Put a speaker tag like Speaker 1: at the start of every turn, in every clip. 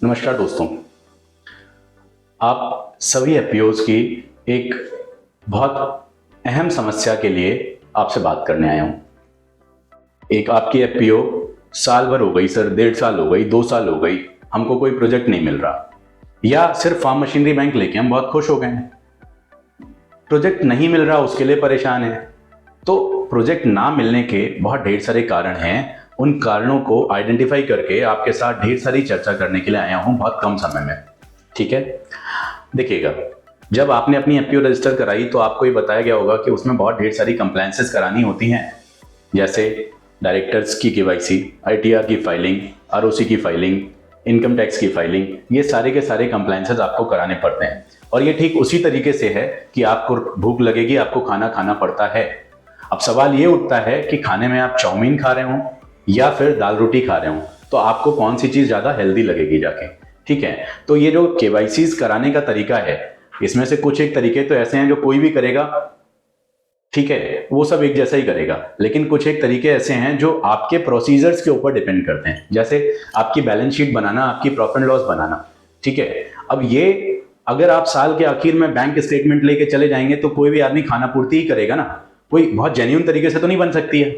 Speaker 1: नमस्कार दोस्तों, आप सभी एफपीओज की एक बहुत अहम समस्या के लिए आपसे बात करने आया हूँ। एक आपकी एफपीओ साल भर हो गई सर, 1.5 साल हो गई, 2 साल हो गई, हमको कोई प्रोजेक्ट नहीं मिल रहा, या सिर्फ फार्म मशीनरी बैंक लेके हम बहुत खुश हो गए हैं, प्रोजेक्ट नहीं मिल रहा उसके लिए परेशान है। तो प्रोजेक्ट ना मिलने के बहुत ढेर सारे कारण हैं। उन कारणों को आइडेंटिफाई करके आपके साथ ढेर सारी चर्चा करने के लिए आया हूं बहुत कम समय में। ठीक है, देखिएगा, जब आपने अपनी एफपीओ रजिस्टर कराई तो आपको ये बताया गया होगा कि उसमें बहुत ढेर सारी कंप्लायंसेस करानी होती हैं, जैसे डायरेक्टर्स की केवाईसी, आईटीआर की फाइलिंग, आरओसी की फाइलिंग, इनकम टैक्स की फाइलिंग, ये सारे के सारे कंप्लायंसेस आपको कराने पड़ते हैं। और ये ठीक उसी तरीके से है कि आपको भूख लगेगी, आपको खाना खाना पड़ता है। अब सवाल ये उठता है कि खाने में आप चाउमीन खा रहे हो या फिर दाल रोटी खा रहे हो, तो आपको कौन सी चीज ज्यादा हेल्दी लगेगी जाके। ठीक है, तो ये जो केवाईसीज कराने का तरीका है, इसमें से कुछ एक तरीके तो ऐसे हैं जो कोई भी करेगा, ठीक है, वो सब एक जैसा ही करेगा, लेकिन कुछ एक तरीके ऐसे हैं जो आपके प्रोसीजर्स के ऊपर डिपेंड करते हैं, जैसे आपकी बैलेंस शीट बनाना, आपकी प्रॉफिट एंड लॉस बनाना। ठीक है, अब ये अगर आप साल के आखिर में बैंक स्टेटमेंट लेके चले जाएंगे तो कोई भी आदमी खाना पूर्ति ही करेगा ना, कोई बहुत जेन्युइन तरीके से तो नहीं बन सकती है।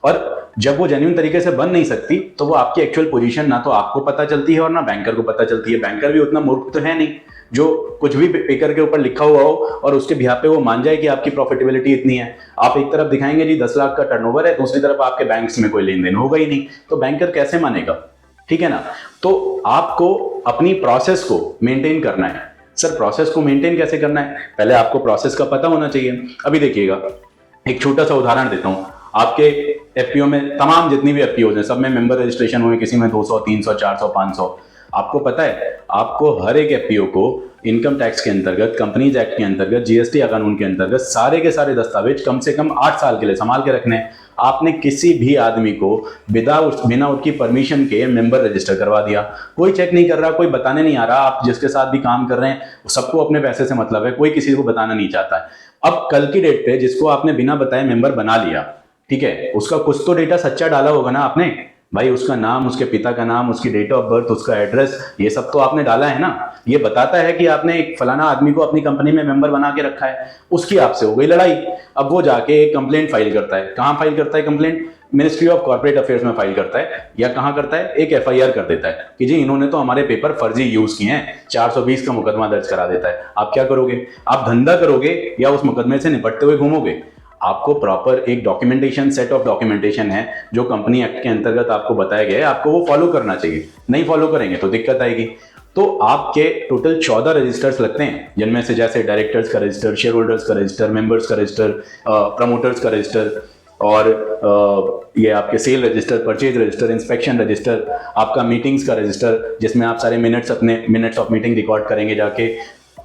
Speaker 1: और जब वो जेन्युइन तरीके से बन नहीं सकती तो वो आपकी एक्चुअल पोजीशन ना तो आपको पता चलती है और ना बैंकर को पता चलती है। बैंकर भी उतना मूर्ख तो है नहीं जो कुछ भी पेपर के ऊपर लिखा हुआ हो और उसके बिहाफ पे वो मान जाए कि आपकी प्रॉफिटेबिलिटी इतनी है। आप एक तरफ दिखाएंगे जी 10 लाख का टर्नओवर है, दूसरी तरफ आपके बैंक्स में कोई लेन देन होगा ही नहीं, तो बैंकर कैसे मानेगा। ठीक है ना, तो आपको अपनी प्रोसेस को मेंटेन करना है। सर प्रोसेस को मेंटेन कैसे करना है, पहले आपको प्रोसेस का पता होना चाहिए। अभी देखिएगा, एक छोटा सा उदाहरण देता हूं। आपके एफपीओ में तमाम जितनी भी एफपीओ हैं सब में मेंबर रजिस्ट्रेशन हुए, किसी में 200, 300, 400, 500। आपको पता है आपको हर एक एफपीओ को इनकम टैक्स के अंतर्गत, कंपनीज एक्ट के अंतर्गत, जीएसटी कानून के अंतर्गत सारे के सारे दस्तावेज कम से कम 8 साल के लिए संभाल के रखने हैं। आपने किसी भी आदमी को बिना उसकी परमिशन के मेंबर रजिस्टर करवा दिया, कोई चेक नहीं कर रहा, कोई बताने नहीं आ रहा। आप जिसके साथ भी काम कर रहे हैं सबको अपने पैसे से मतलब है, कोई किसी को बताना नहीं चाहता है। अब कल की डेट पे जिसको आपने बिना बताए मेंबर बना लिया, ठीक है, उसका कुछ तो डेटा सच्चा डाला होगा ना आपने, भाई उसका नाम, उसके पिता का नाम, उसकी डेट ऑफ बर्थ, उसका एड्रेस, ये सब तो आपने डाला है ना। ये बताता है कि आपने एक फलाना आदमी को अपनी कंपनी में मेंबर बना के रखा है। उसकी आपसे हो गई लड़ाई, अब वो जाके एक कंप्लेंट फाइल करता है। कहां फाइल करता है complaint? Ministry of corporate affairs में फाइल करता है, या कहां करता है, एक एफआईआर कर देता है कि जी इन्होंने तो हमारे पेपर फर्जी यूज किए हैं, 420 का मुकदमा दर्ज करा देता है। आप क्या करोगे? आप धंधा करोगे या उस मुकदमे से निपटते हुए घूमोगे? आपको प्रॉपर एक डॉक्यूमेंटेशन, सेट ऑफ डॉक्यूमेंटेशन है जो कंपनी एक्ट के अंतर्गत आपको बताया गया है, आपको वो फॉलो करना चाहिए। नहीं फॉलो करेंगे तो दिक्कत आएगी। तो आपके टोटल 14 रजिस्टर्स लगते हैं, जिनमें से जैसे डायरेक्टर्स का रजिस्टर, शेयर होल्डर्स का रजिस्टर, मेंबर्स का रजिस्टर, प्रमोटर्स का रजिस्टर, और ये आपके cell register, purchase register, inspection register, आपका मीटिंग्स का रजिस्टर जिसमें आप सारे मिनट्स ऑफ मीटिंग रिकॉर्ड करेंगे जाके।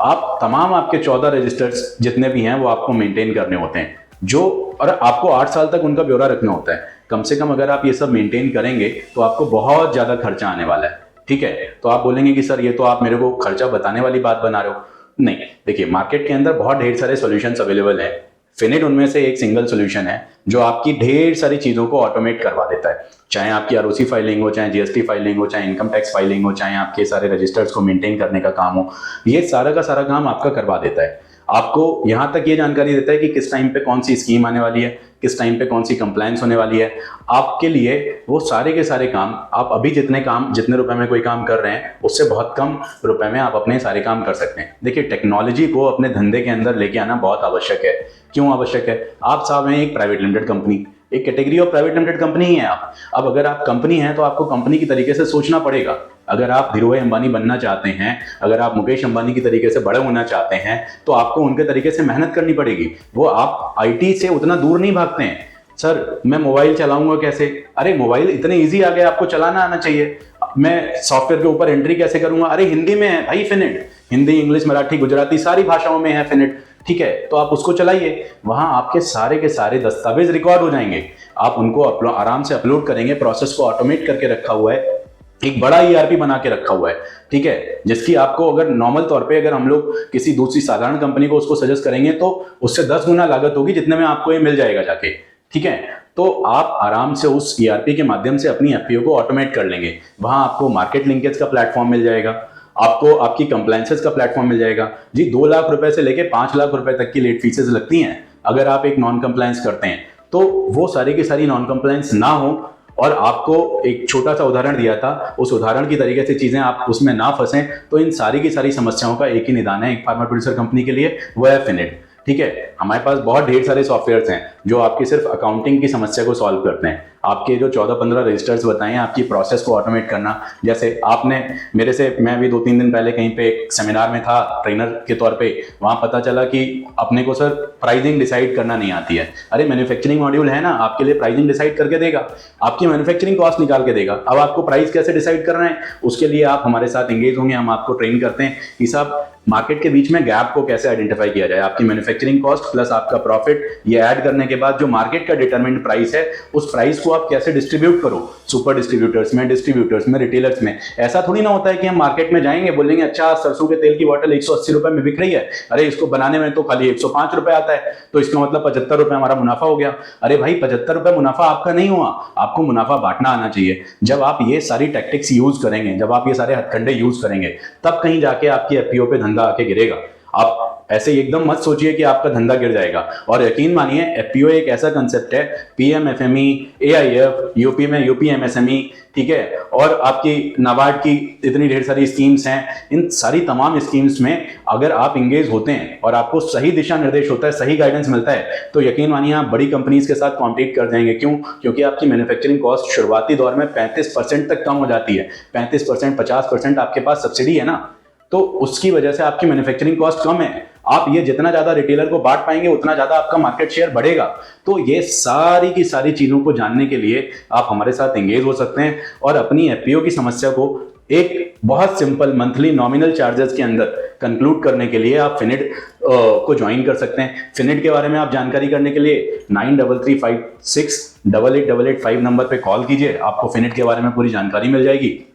Speaker 1: आप तमाम आपके 14 रजिस्टर्स जितने भी हैं वो आपको मेंटेन करने होते हैं, जो, और आपको 8 साल तक उनका ब्यौरा रखना होता है। कम से कम अगर आप ये सब मेंटेन करेंगे तो आपको बहुत ज्यादा खर्चा आने वाला है। ठीक है, तो आप बोलेंगे कि सर ये तो आप मेरे को खर्चा बताने वाली बात बना रहे हो। नहीं, देखिए मार्केट के अंदर बहुत ढेर सारे सॉल्यूशंस अवेलेबल है। फिनिट उनमें से एक सिंगल सॉल्यूशन है जो आपकी ढेर सारी चीजों को ऑटोमेट करवा देता है। चाहे आपकी आरओसी फाइलिंग हो, चाहे जीएसटी फाइलिंग हो, चाहे इनकम टैक्स फाइलिंग हो, चाहे आपके सारे रजिस्टर्स को मेंटेन करने का काम हो, ये सारा का सारा काम आपका करवा देता है। आपको यहां तक ये जानकारी देता है कि किस टाइम पे कौन सी स्कीम आने वाली है, किस टाइम पे कौन सी कंप्लायंस होने वाली है। आपके लिए वो सारे के सारे काम, आप अभी जितने रुपए में कोई काम कर रहे हैं उससे बहुत कम रुपए में आप अपने सारे काम कर सकते हैं। देखिए, टेक्नोलॉजी को अपने धंधे के अंदर लेके आना बहुत आवश्यक है। क्यों आवश्यक है? आप साहब हैं एक प्राइवेट लिमिटेड कंपनी, एक category of private limited company ही है आप। अब अगर आप कंपनी हैं तो आपको कंपनी की तरीके से सोचना पड़ेगा। अगर आप धीरू भाई अंबानी बनना चाहते हैं, अगर आप मुकेश अंबानी की तरीके से बड़े होना चाहते हैं, तो आपको उनके तरीके से मेहनत करनी पड़ेगी। वो आप आईटी से उतना दूर नहीं भागते हैं। सर मैं मोबाइल चलाऊंगा कैसे? अरे मोबाइल इतने इजी आ गए, आपको चलाना आना चाहिए। मैं सॉफ्टवेयर के ऊपर एंट्री कैसे करूंगा? अरे हिंदी में है भाई फिनिट, हिंदी, इंग्लिश, मराठी, गुजराती सारी भाषाओं में है फिनिट। ठीक है, तो आप उसको चलाइए, वहां आपके सारे के सारे दस्तावेज रिकॉर्ड हो जाएंगे। आप उनको आराम से अपलोड करेंगे, प्रोसेस को ऑटोमेट करके रखा हुआ है, एक बड़ा ईआरपी बना के रखा हुआ है। ठीक है, जिसकी आपको अगर नॉर्मल तौर पे अगर हम लोग किसी दूसरी साधारण कंपनी को उसको सजेस्ट करेंगे तो उससे 10 गुना लागत होगी जितने में आपको ये मिल जाएगा जाके। ठीक है। तो आप आराम से उस ईआरपी के माध्यम से अपनी एफपीओ को ऑटोमेट कर लेंगे। वहां आपको मार्केट लिंकेज का प्लेटफॉर्म मिल जाएगा, आपको आपकी कंप्लायंसेस का प्लेटफॉर्म मिल जाएगा। जी 2 लाख रुपए से लेके 5 लाख रुपए तक की लेट फीसेस लगती हैं अगर आप एक नॉन कंप्लायंस करते हैं। तो वो सारी की सारी नॉन कंप्लायंस ना हो, और आपको एक छोटा सा उदाहरण दिया था, उस उदाहरण की तरीके से चीजें आप उसमें ना फंसें, तो इन सारी की सारी समस्याओं का एक ही निदान है एक फार्मा प्रोड्यूसर कंपनी के लिए, वो है फिनिट। ठीक है, हमारे पास बहुत ढेर सारे सॉफ्टवेयर्स हैं जो आपकी सिर्फ अकाउंटिंग की समस्या को सॉल्व करते हैं। आपके जो 14-15 रजिस्टर्स बताएं आपकी प्रोसेस को ऑटोमेट करना, जैसे आपने मेरे से, मैं भी 2-3 दिन पहले कहीं पे एक सेमिनार में था ट्रेनर के तौर पे, वहां पता चला कि अपने को सर प्राइसिंग डिसाइड करना नहीं आती है। अरे मैन्युफैक्चरिंग मॉड्यूल है ना, आपके लिए प्राइसिंग डिसाइड करके देगा, आपकी मैन्युफैक्चरिंग कॉस्ट निकाल के देगा। अब आपको प्राइस कैसे डिसाइड कर रहे हैं, उसके लिए आप हमारे साथ एंगेज होंगे, हम आपको ट्रेन करते हैं कि साहब मार्केट के बीच में गैप को कैसे आइडेंटिफाई किया जाए, आपकी मैन्युफैक्चरिंग कॉस्ट प्लस आपका प्रॉफिट, ये ऐड करने के बाद जो मार्केट का डिटरमिन्ड प्राइस है, उस प्राइस को आप कैसे डिस्ट्रीब्यूट करो, सुपर डिस्ट्रीब्यूटर्स में, डिस्ट्रीब्यूटर्स में, रिटेलर्स में। ऐसा थोड़ी ना होता है कि हम मार्केट में जाएंगे, बोलेंगे अच्छा सरसों के तेल की बोतल 180 रुपए में बिक रही है, अरे इसको बनाने में तो खाली 105 रुपए आता है, तो इसका मतलब 75 रुपए हमारा मुनाफा हो गया। अरे भाई 75 रुपए मुनाफा आपका नहीं हुआ, आपको मुनाफा बांटना आना चाहिए। जब आप ये सारी टैक्टिक्स यूज करेंगे, जब आप ये सारे हथकंडे यूज करेंगे, तब कहीं जाके आपकी एफपीओ पे धंधा आके गिरेगा। आप ऐसे एकदम मत सोचिए कि आपका धंधा गिर जाएगा। और यकीन मानिए एफपीओ एक ऐसा कंसेप्ट है, पीएमएफएमई, एआईएफ, यूपी में यूपी एमएसएमई, ठीक है, और आपकी नाबार्ड की इतनी ढेर सारी स्कीम्स हैं, इन सारी तमाम स्कीम्स में अगर आप इंगेज होते हैं और आपको सही दिशा निर्देश होता है, सही गाइडेंस मिलता है, तो यकीन मानिए आप बड़ी कंपनीज के साथ कॉम्पीट कर जाएंगे। क्यों? क्योंकि आपकी मैन्युफैक्चरिंग कॉस्ट शुरुआती दौर में 35% तक कम हो जाती है। 35%, 50% आपके पास सब्सिडी है ना, तो उसकी वजह से आपकी मैन्युफैक्चरिंग कॉस्ट कम है। आप ये जितना ज्यादा रिटेलर को बांट पाएंगे उतना ज्यादा आपका मार्केट शेयर बढ़ेगा। तो ये सारी की सारी चीजों को जानने के लिए आप हमारे साथ एंगेज हो सकते हैं और अपनी एफपीओ की समस्या को एक बहुत सिंपल मंथली नॉमिनल चार्जेस के अंदर कंक्लूड करने के लिए आप फिनिट को ज्वाइन कर सकते हैं। फिनिट के बारे में आप जानकारी करने के लिए 9335688885 नंबर पे कॉल कीजिए, आपको फिनिट के बारे में पूरी जानकारी मिल जाएगी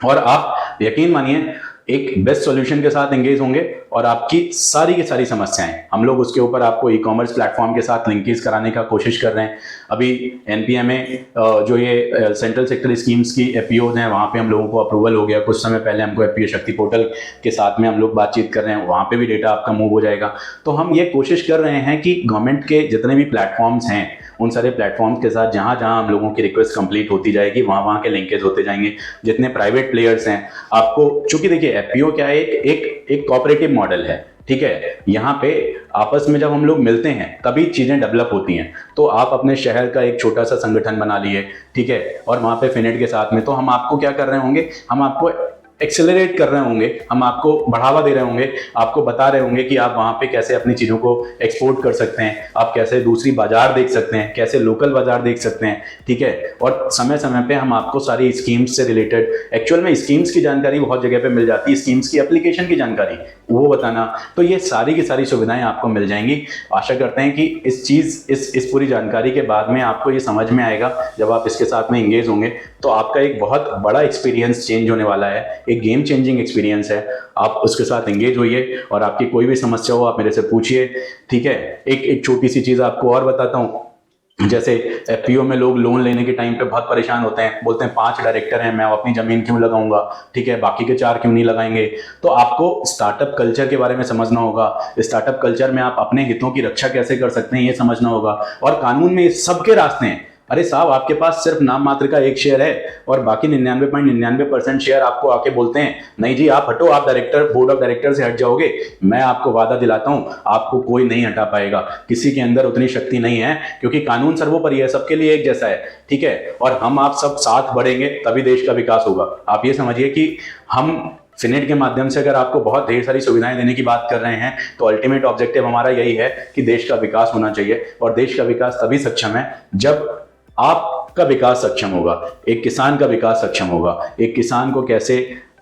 Speaker 1: और आप यकीन मानिए एक बेस्ट सॉल्यूशन के साथ एंगेज होंगे और आपकी सारी की सारी समस्याएं हम लोग उसके ऊपर आपको ई कॉमर्स प्लेटफॉर्म के साथ लिंकेज कराने का कोशिश कर रहे हैं। अभी एनपीएमए जो ये सेंट्रल सेक्टर स्कीम्स की एफपीओ हैं, वहाँ पे हम लोगों को अप्रूवल हो गया। कुछ समय पहले हमको एफपीओ शक्ति पोर्टल के साथ में हम लोग बातचीत कर रहे हैं, वहाँ पे भी डेटा आपका मूव हो जाएगा। तो हम ये कोशिश कर रहे हैं कि गवर्नमेंट के जितने भी प्लेटफॉर्म्स हैं, उन सारे प्लेटफॉर्म्स के साथ जहां जहां हम लोगों की रिक्वेस्ट कंप्लीट होती जाएगी, वहां वहां के लिंकेज होते जाएंगे। जितने प्राइवेट प्लेयर्स हैं, आपको चूंकि देखिए एफपीओ क्या है, एक कोऑपरेटिव मॉडल है, ठीक है। यहाँ पे आपस में जब हम लोग मिलते हैं तभी चीजें डेवलप होती हैं। तो आप अपने शहर का एक छोटा सा संगठन बना लिए, ठीक है, और वहां पे फिनिट के साथ में, तो हम आपको क्या कर रहे होंगे, हम आपको एक्सेलरेट कर रहे होंगे, हम आपको बढ़ावा दे रहे होंगे, आपको बता रहे होंगे कि आप वहां पे कैसे अपनी चीजों को एक्सपोर्ट कर सकते हैं, आप कैसे दूसरी बाजार देख सकते हैं, कैसे लोकल बाजार देख सकते हैं, ठीक है। और समय समय पे हम आपको सारी स्कीम्स से रिलेटेड, एक्चुअल में स्कीम्स की जानकारी बहुत जगह पे मिल जाती है, स्कीम्स की एप्लीकेशन की जानकारी वो बताना, तो ये सारी की सारी सुविधाएं आपको मिल जाएंगी। आशा करते हैं कि इस पूरी जानकारी के बाद में आपको ये समझ में आएगा, जब आप इसके साथ में एंगेज होंगे तो आपका एक बहुत बड़ा एक्सपीरियंस चेंज होने वाला है, एक गेम चेंजिंग एक्सपीरियंस है। आप उसके साथ एंगेज होइए और आपकी कोई भी समस्या हो आप मेरे से पूछिए, ठीक है। एक छोटी सी चीज आपको और बताता हूँ, जैसे एफपीओ में लोग लोन लेने के टाइम पे बहुत परेशान होते हैं, बोलते हैं 5 डायरेक्टर हैं, मैं अपनी जमीन क्यों लगाऊंगा, ठीक है, बाकी के 4 क्यों नहीं लगाएंगे। तो आपको स्टार्टअप कल्चर के बारे में समझना होगा, स्टार्टअप कल्चर में आप अपने हितों की रक्षा कैसे कर सकते हैं ये समझना होगा, और कानून में सबके रास्ते हैं। अरे साहब आपके पास सिर्फ नाम मात्र का एक शेयर है और बाकी 99.99% शेयर आपको आके बोलते हैं नहीं जी आप हटो, आप डायरेक्टर, बोर्ड ऑफ डायरेक्टर से हट जाओगे। मैं आपको वादा दिलाता हूं आपको कोई नहीं हटा पाएगा, किसी के अंदर उतनी शक्ति नहीं है, क्योंकि कानून सर्वोपरि है, सबके लिए एक जैसा है, ठीक है। और हम आप सब साथ बढ़ेंगे तभी देश का विकास होगा। आप ये समझिए कि हम फिनिट के माध्यम से अगर आपको बहुत ढेर सारी सुविधाएं देने की बात कर रहे हैं, तो अल्टीमेट ऑब्जेक्टिव हमारा यही है कि देश का विकास होना चाहिए, और देश का विकास तभी सक्षम है जब आपका विकास सक्षम होगा, एक किसान का विकास सक्षम होगा। एक किसान को कैसे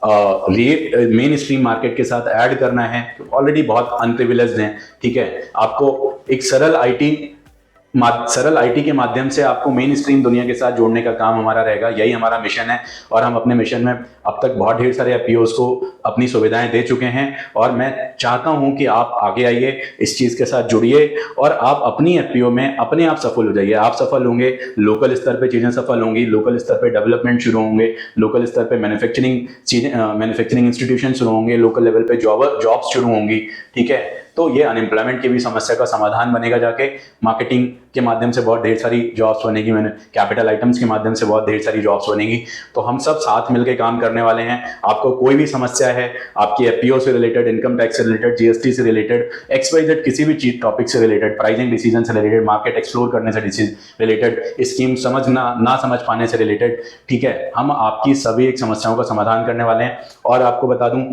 Speaker 1: मेन स्ट्रीम मार्केट के साथ ऐड करना है, ऑलरेडी बहुत अनप्रिविलेज्ड हैं, ठीक है। आपको एक सरल आईटी सरल आईटी के माध्यम से आपको मेन स्ट्रीम दुनिया के साथ जोड़ने का काम हमारा रहेगा। यही हमारा मिशन है और हम अपने मिशन में अब तक बहुत ढेर सारे एफपीओज को अपनी सुविधाएं दे चुके हैं और मैं चाहता हूं कि आप आगे आइए, इस चीज के साथ जुड़िए और आप अपनी एफपीओ में अपने आप सफल हो जाइए। आप सफल होंगे, लोकल स्तर पे चीजें सफल होंगी, लोकल स्तर पे डेवलपमेंट शुरू होंगे, लोकल स्तर पे मैन्युफैक्चरिंग इंस्टीट्यूशन शुरू होंगे, लोकल लेवल पे जॉब्स शुरू होंगी। ठीक है, तो ये अनएम्प्लॉयमेंट की भी समस्या का समाधान बनेगा। जाके मार्केटिंग के माध्यम से बहुत ढेर सारी जॉब्स बनेगी, मैंने कैपिटल आइटम्स के माध्यम से बहुत ढेर सारी जॉब्स बनेगी। तो हम सब साथ मिलकर काम करने वाले हैं। आपको कोई भी समस्या है, आपकी एफपीओ से रिलेटेड, इनकम टैक्स से रिलेटेड, जीएसटी से रिलेटेड, XYZ किसी भी चीज टॉपिक से रिलेटेड, प्राइसिंग डिसीजन से रिलेटेड, मार्केट एक्सप्लोर करने से रिलेटेड, स्कीम समझना ना समझ पाने से रिलेटेड, ठीक है, हम आपकी सभी एक समस्याओं का समाधान करने वाले हैं। और आपको बता दूं,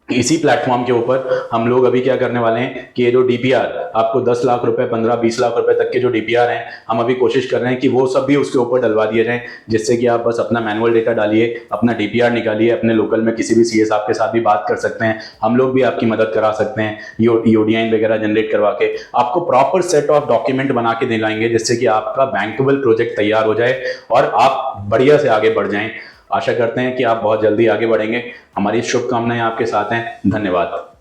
Speaker 1: इसी प्लेटफॉर्म के ऊपर हम लोग अभी क्या करने वाले हैं कि ये जो डीपीआर आपको 10 लाख रुपए, 15-20 लाख रुपए तक के जो डीपीआर हैं, हम अभी कोशिश कर रहे हैं कि वो सब भी उसके ऊपर डलवा दिए जाएं, जिससे कि आप बस अपना मैनुअल डेटा डालिए, अपना डीपीआर निकालिए, अपने लोकल में किसी भी सीए साहब के साथ भी बात कर सकते हैं। हम लोग भी आपकी मदद करा सकते हैं, ईओडीआईन वगैरह जनरेट करवा के आपको प्रॉपर सेट ऑफ डॉक्यूमेंट बना के दिलाएंगे, जिससे कि आपका बैंकेबल प्रोजेक्ट तैयार हो जाए और आप बढ़िया से आगे बढ़ जाएं। आशा करते हैं कि आप बहुत जल्दी आगे बढ़ेंगे। हमारी शुभकामनाएं आपके साथ हैं। धन्यवाद।